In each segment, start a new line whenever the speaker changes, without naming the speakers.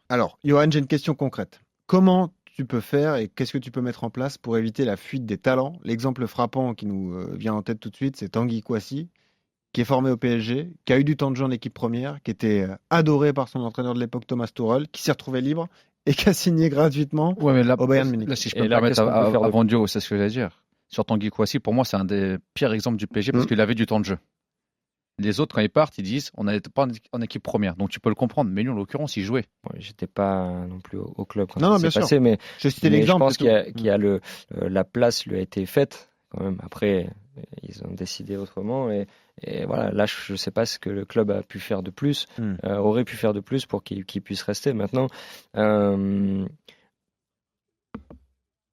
Alors, Johan, j'ai une question concrète. Comment tu peux faire et qu'est-ce que tu peux mettre en place pour éviter la fuite des talents? L'exemple frappant qui nous vient en tête tout de suite, c'est Tanguy Kouassi, qui est formé au PSG, qui a eu du temps de jeu en équipe première, qui était adoré par son entraîneur de l'époque, Thomas Tuchel, qui s'est retrouvé libre et qui a signé gratuitement
Ouais, mais
au Bayern Munich.
là, si je peux
Et
me
là,
permettre
qu'est-ce qu'on peut faire de
avant
plus?
Dio, c'est ce que j'allais dire. Sur Tanguy Kouassi, pour moi, c'est un des pires exemples du PSG parce
Mm.
qu'il avait du temps de jeu. Les autres, quand ils partent, ils disent on n'était pas en équipe première. Donc tu peux le comprendre. Mais lui, en l'occurrence, il jouait.
Ouais, j'étais pas non plus au club quand
Non,
ça
non,
s'est
bien sûr.
passé,
Je citais
mais je
l'exemple.
pense
c'est tout.
qu'il y a la place lui a été faite quand même. Après, ils ont décidé autrement et voilà. Là, je ne sais pas ce que le club a pu faire de plus,
Mm.
aurait pu faire de plus pour qu'il puisse rester. Maintenant, euh,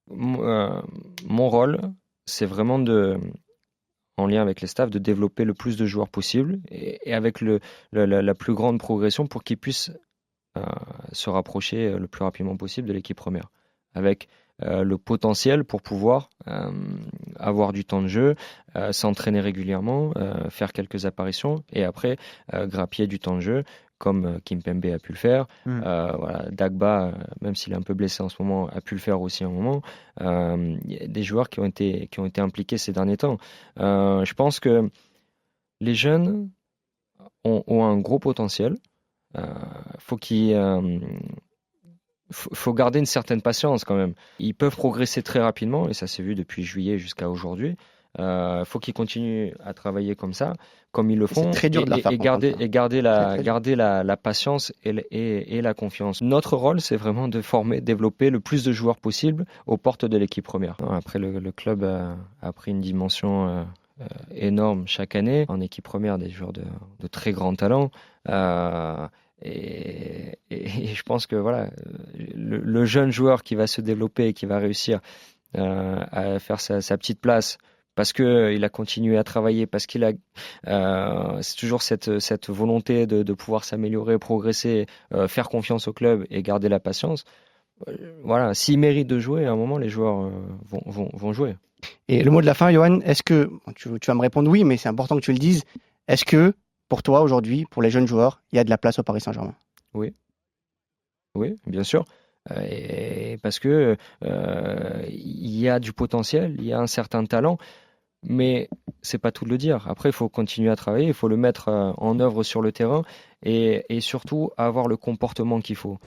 mon rôle, c'est vraiment en lien avec les staffs, de développer le plus de joueurs possible et avec la plus grande progression pour qu'ils puissent euh, se rapprocher le plus rapidement possible de l'équipe première, avec le potentiel pour pouvoir avoir du temps de jeu, s'entraîner régulièrement, faire quelques apparitions et après grappiller du temps de jeu comme Kimpembe a pu le faire.
Mm.
Voilà, Dagba, même s'il est un peu blessé en ce moment, a pu le faire aussi à un moment. Il y a des joueurs qui ont été impliqués ces derniers temps. Je pense que les jeunes ont un gros potentiel. Euh, faut qu'il faut garder une certaine patience quand même. Ils peuvent progresser très rapidement et ça s'est vu depuis juillet jusqu'à aujourd'hui. Faut qu'ils continuent à travailler comme ça, comme ils le
C'est
font,
très dur de leur faire comprendre ça.
garder
Très, très dur.
la patience et la confiance. Notre rôle, c'est vraiment de former, développer le plus de joueurs possible aux portes de l'équipe première. Après, le club a pris une dimension énorme chaque année en équipe première, des joueurs de très grand talent. Et je pense que voilà, le jeune joueur qui va se développer et qui va réussir à faire sa petite place parce qu'il a continué à travailler, parce qu'il a c'est toujours cette volonté de pouvoir s'améliorer, progresser, faire confiance au club et garder la patience. Voilà, s'il mérite de jouer, à un moment, les joueurs vont jouer.
Et le mot de la fin, Johan, est-ce que, tu vas me répondre oui, mais c'est important que tu le dises, est-ce que pour toi aujourd'hui, pour les jeunes joueurs, il y a de la place au Paris Saint-Germain?
Oui, oui, bien sûr. Et parce que il y a du potentiel, il y a un certain talent, mais c'est pas tout de le dire. Après, il faut continuer à travailler, il faut le mettre en œuvre sur le terrain et surtout avoir le comportement qu'il faut.